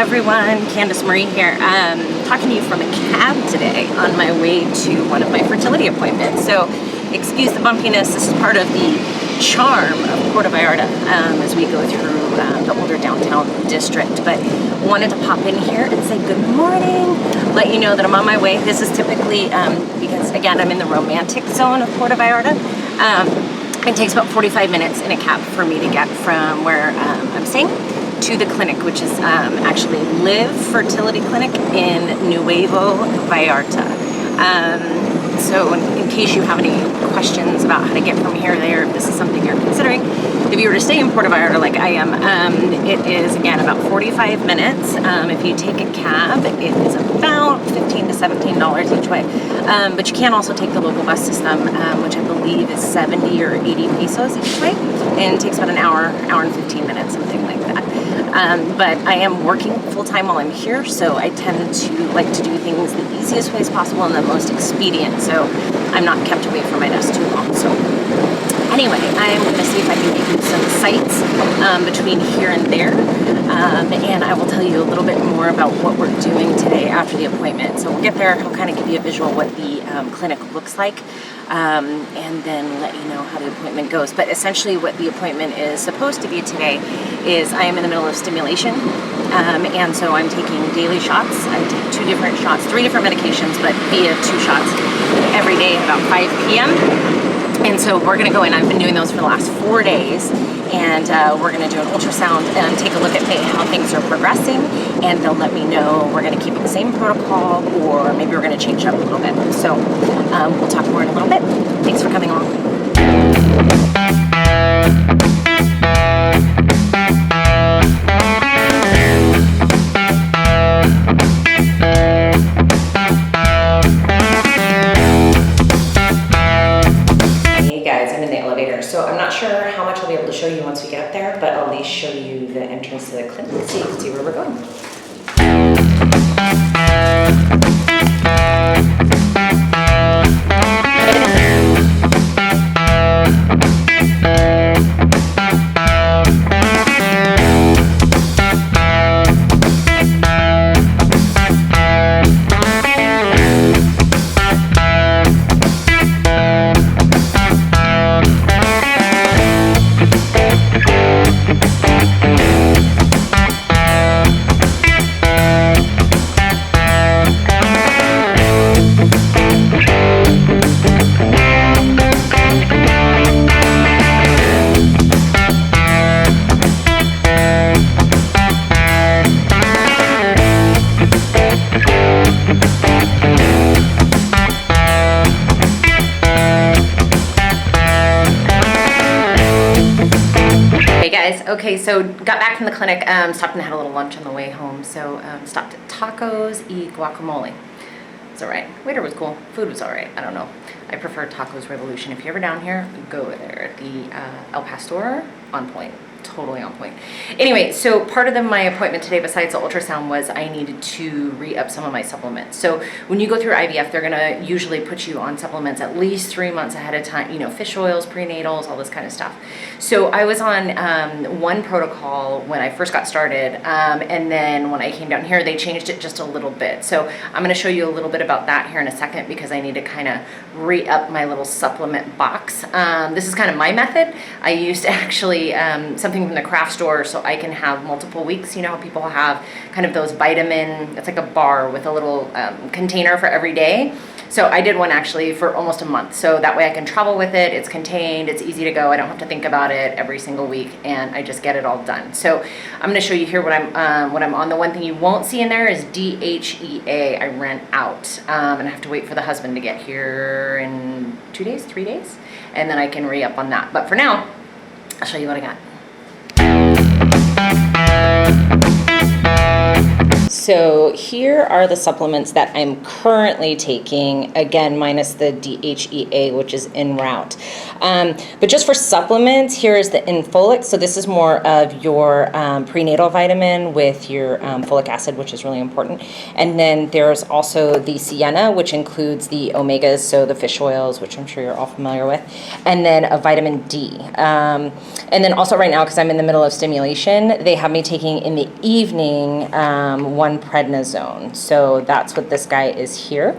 everyone, CandaceMarie here. Talking to you from a cab today on my way to one of my fertility appointments. So excuse the bumpiness. This is part of the charm of Puerto Vallarta as we go through the older downtown district. But wanted to pop in here and say good morning, let you know that I'm on my way. This is typically, because again, I'm in the romantic zone of Puerto Vallarta. It takes about 45 minutes in a cab for me to get from where I'm staying to the clinic, which is actually LIV Fertility Clinic in Nuevo Vallarta. So in case you have any questions about how to get from here to there, if this is something you're considering, if you were to stay in Puerto Vallarta like I am, it is again about 45 minutes. If you take a cab, it is about $15 to $17 each way. But you can also take the local bus system, which I believe is 70 or 80 pesos each way, and it takes about an hour and 15 minutes, something like that. But I am working full-time while I'm here, so I tend to like to do things the easiest ways possible and the most expedient, so I'm not kept away from my desk too long. So anyway, I'm going to see if I can give you some sights between here and there, and I will tell you a little bit more about what we're doing today after the appointment. So we'll get there, I'll kind of give you a visual of what the clinic looks like, and then let you know how the appointment goes. But essentially what the appointment is supposed to be today is I am in the middle of stimulation, and so I'm taking daily shots. I take 3 different medications, but via 2 shots every day at about 5 p.m. And so we're going to go in. I've been doing those for the last 4 days, and we're going to do an ultrasound and take a look at how things are progressing, and they'll let me know we're going to keep it the same protocol or maybe we're going to change up a little bit. So we'll talk more in a little bit. Thanks for coming along. So I'm not sure how much I'll be able to show you once we get up there, but I'll at least show you the entrance to the clinic so you can see where we're going. Okay, so got back from the clinic, stopped and had a little lunch on the way home. So stopped at Tacos y Guacamole. It's all right. Waiter was cool. Food was all right. I don't know. I prefer Tacos Revolution. If you're ever down here, go there. The El Pastor, on point. Totally on point. Anyway, so part of my appointment today, besides the ultrasound, was I needed to re-up some of my supplements. So when you go through IVF, they're going to usually put you on supplements at least 3 months ahead of time, you know, fish oils, prenatals, all this kind of stuff. So I was on one protocol when I first got started, and then when I came down here, they changed it just a little bit. So I'm going to show you a little bit about that here in a second, because I need to kind of re-up my little supplement box. This is kind of my method. I used actually something from the craft store, so I can have multiple weeks. You know how people have kind of those vitamin, it's like a bar with a little container for every day. So I did one actually for almost a month, so that way I can travel with it, it's contained, it's easy to go, I don't have to think about it every single week, and I just get it all done. So I'm going to show you here what I'm on. The one thing you won't see in there is DHEA. I ran out, and I have to wait for the husband to get here in 2 days, 3 days, and then I can re-up on that. But for now, I'll show you what I got. So here are the supplements that I'm currently taking, again, minus the DHEA, which is en route. But just for supplements, here is the Infolic. So this is more of your prenatal vitamin with your folic acid, which is really important. And then there's also the Sienna, which includes the omegas, so the fish oils, which I'm sure you're all familiar with, and then a vitamin D. And then also right now, because I'm in the middle of stimulation, they have me taking in the evening one prednisone. So that's what this guy is here.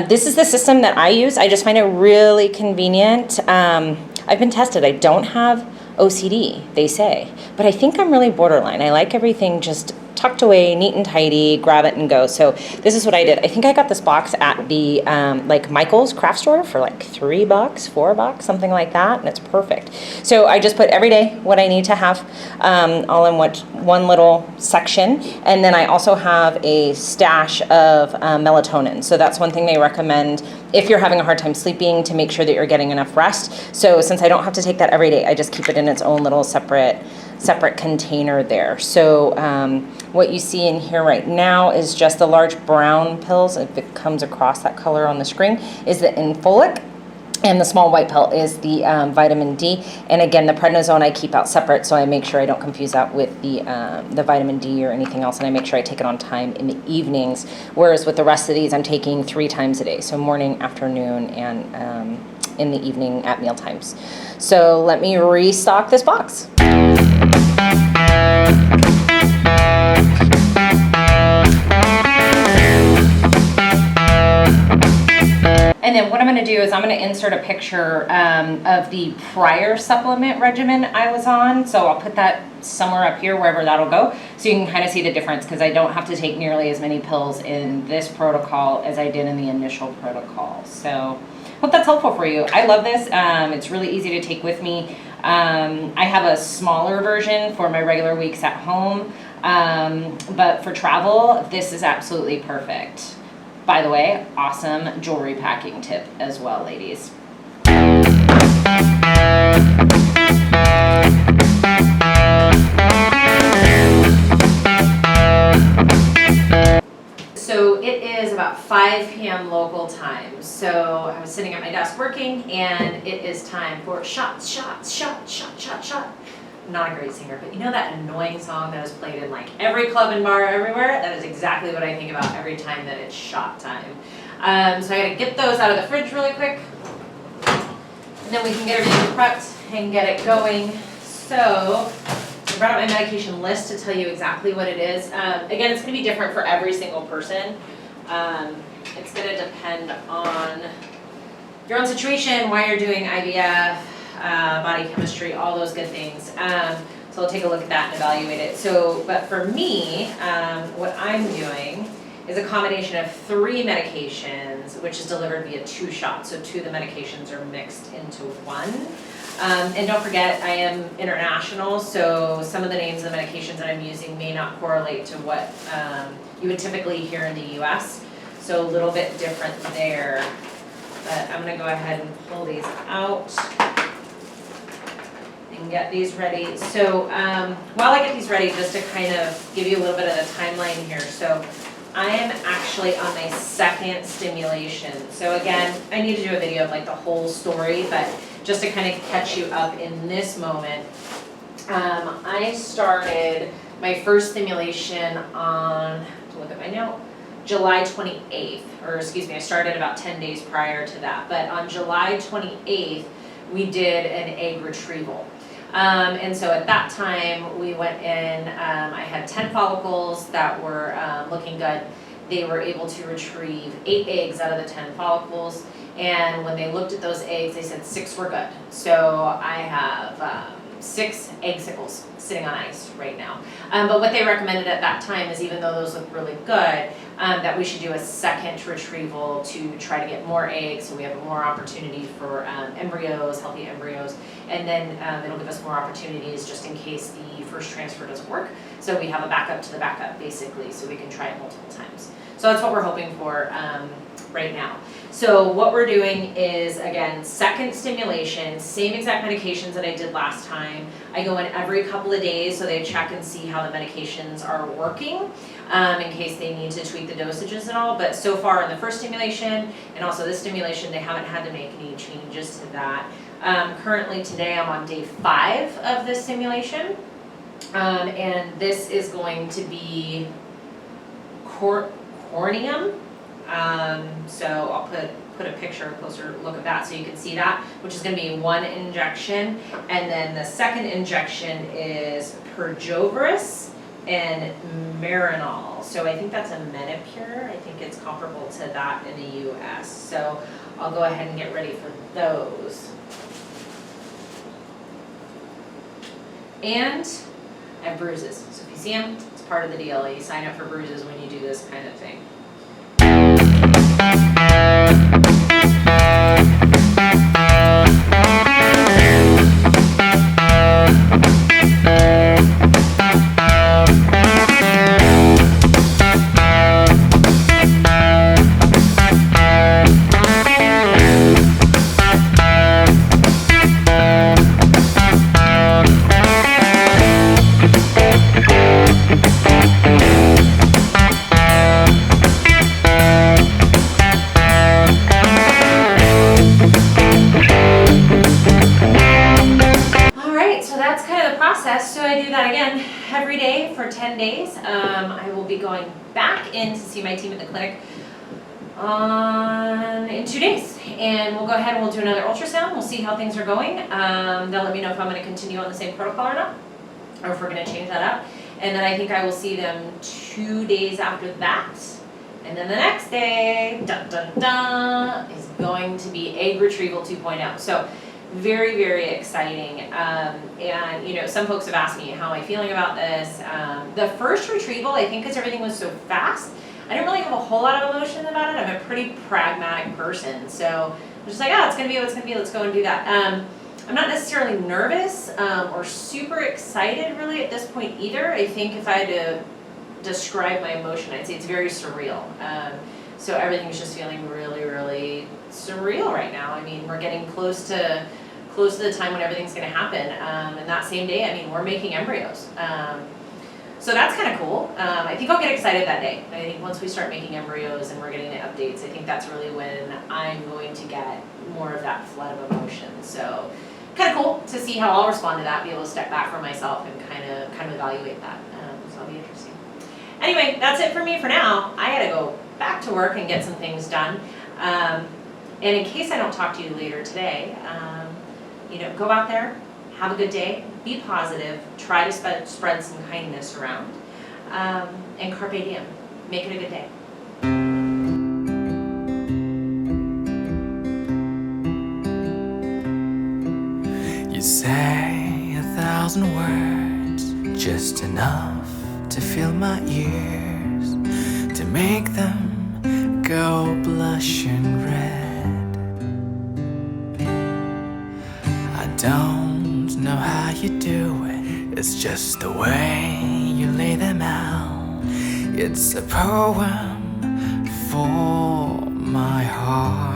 This is the system that I use. I just find it really convenient. I've been tested. I don't have OCD, they say, but I think I'm really borderline. I like everything just tucked away, neat and tidy, grab it and go. So this is what I did. I think I got this box at the like Michael's craft store for like $3, $4, something like that, and it's perfect. So I just put every day what I need to have all in one little section, and then I also have a stash of melatonin. So that's one thing they recommend if you're having a hard time sleeping, to make sure that you're getting enough rest. So since I don't have to take that every day, I just keep it in its own little separate container there. So what you see in here right now is just the large brown pills, if it comes across that color on the screen, is the Infolic, and the small white pill is the vitamin D. And again, the prednisone I keep out separate, so I make sure I don't confuse that with the vitamin D or anything else, and I make sure I take it on time in the evenings, whereas with the rest of these I'm taking 3 times a day, so morning, afternoon, and in the evening at meal times. So let me restock this box. And then what I'm going to do is I'm going to insert a picture of the prior supplement regimen I was on. So I'll put that somewhere up here, wherever that'll go, so you can kind of see the difference, because I don't have to take nearly as many pills in this protocol as I did in the initial protocol. So hope that's helpful for you. I love this. It's really easy to take with me. I have a smaller version for my regular weeks at home, but for travel, this is absolutely perfect. By the way, awesome jewelry packing tip as well, ladies. So it is about 5 p.m. local time. So I was sitting at my desk working, and it is time for shots, shots, shot, shot, shot, shot. I'm not a great singer, but you know that annoying song that is played in like every club and bar everywhere? That is exactly what I think about every time that it's shot time. So I gotta get those out of the fridge really quick, and then we can get everything prepped and get it going. So I brought up my medication list to tell you exactly what it is. Again, it's going to be different for every single person. It's going to depend on your own situation, why you're doing IVF, body chemistry, all those good things. So I'll take a look at that and evaluate it. So, but for me, what I'm doing is a combination of 3 medications, which is delivered via 2 shots. So 2 of the medications are mixed into 1. And don't forget, I am international, so some of the names of the medications that I'm using may not correlate to what you would typically hear in the US. So a little bit different there. But I'm going to go ahead and pull these out and get these ready. So while I get these ready, just to kind of give you a little bit of the timeline here. So I am actually on my 2nd stimulation. So again, I need to do a video of like the whole story, but just to kind of catch you up in this moment, I started my first stimulation on, to look at my note, July 28th, or excuse me, I started about 10 days prior to that, but on July 28th, we did an egg retrieval. And so at that time, we went in, I had 10 follicles that were looking good. They were able to retrieve 8 eggs out of the 10 follicles. And when they looked at those eggs, they said 6 were good. So I have 6 egg sickles sitting on ice right now. But what they recommended at that time is, even though those look really good, that we should do a 2nd retrieval to try to get more eggs, so we have more opportunity for embryos, healthy embryos, and then it'll give us more opportunities just in case the first transfer doesn't work. So we have a backup to the backup, basically, so we can try it multiple times. So that's what we're hoping for. right now. So what we're doing is, again, second stimulation, same exact medications that I did last time. I go in every couple of days so they check and see how the medications are working in case they need to tweak the dosages and all. But so far in the first stimulation and also this stimulation, they haven't had to make any changes to that. Currently today I'm on day 5 of this stimulation. And this is going to be corneum. So I'll put a picture, a closer look at that so you can see that, which is going to be 1 injection. And then the second injection is Perjoveris and Marinol. So I think that's a Menopur. I think it's comparable to that in the US. So I'll go ahead and get ready for those. And I have bruises. So if you see them, it's part of the deal. You sign up for bruises when you do this kind of thing. So I do that again every day for 10 days. I will be going back in to see my team at the clinic in 2 days. And we'll go ahead and we'll do another ultrasound. We'll see how things are going. They'll let me know if I'm going to continue on the same protocol or not, or if we're going to change that up. And then I think I will see them 2 days after that. And then the next day, dun, dun, dun, is going to be egg retrieval 2.0. So very, very exciting. And you know, some folks have asked me how am I feeling about this. The first retrieval, I think because everything was so fast, I didn't really have a whole lot of emotion about it. I'm a pretty pragmatic person. So I'm just like, oh, it's gonna be what it's gonna be, let's go and do that. I'm not necessarily nervous or super excited really at this point either. I think if I had to describe my emotion, I'd say it's very surreal. So everything's just feeling really, really surreal right now. I mean, we're getting close to the time when everything's going to happen. And that same day, I mean, we're making embryos. So that's kind of cool. I think I'll get excited that day. I think once we start making embryos and we're getting the updates, I think that's really when I'm going to get more of that flood of emotion. So kind of cool to see how I'll respond to that, be able to step back from myself and kind of evaluate that. So that'll be interesting. Anyway, that's it for me for now. I gotta go back to work and get some things done. And in case I don't talk to you later today, you know, go out there, have a good day, be positive, try to spread some kindness around, and Carpe Diem, make it a good day. You say 1,000 words, just enough to fill my ears, to make them go blushing red. I don't know how you do it, it's just the way you lay them out. It's a poem for my heart.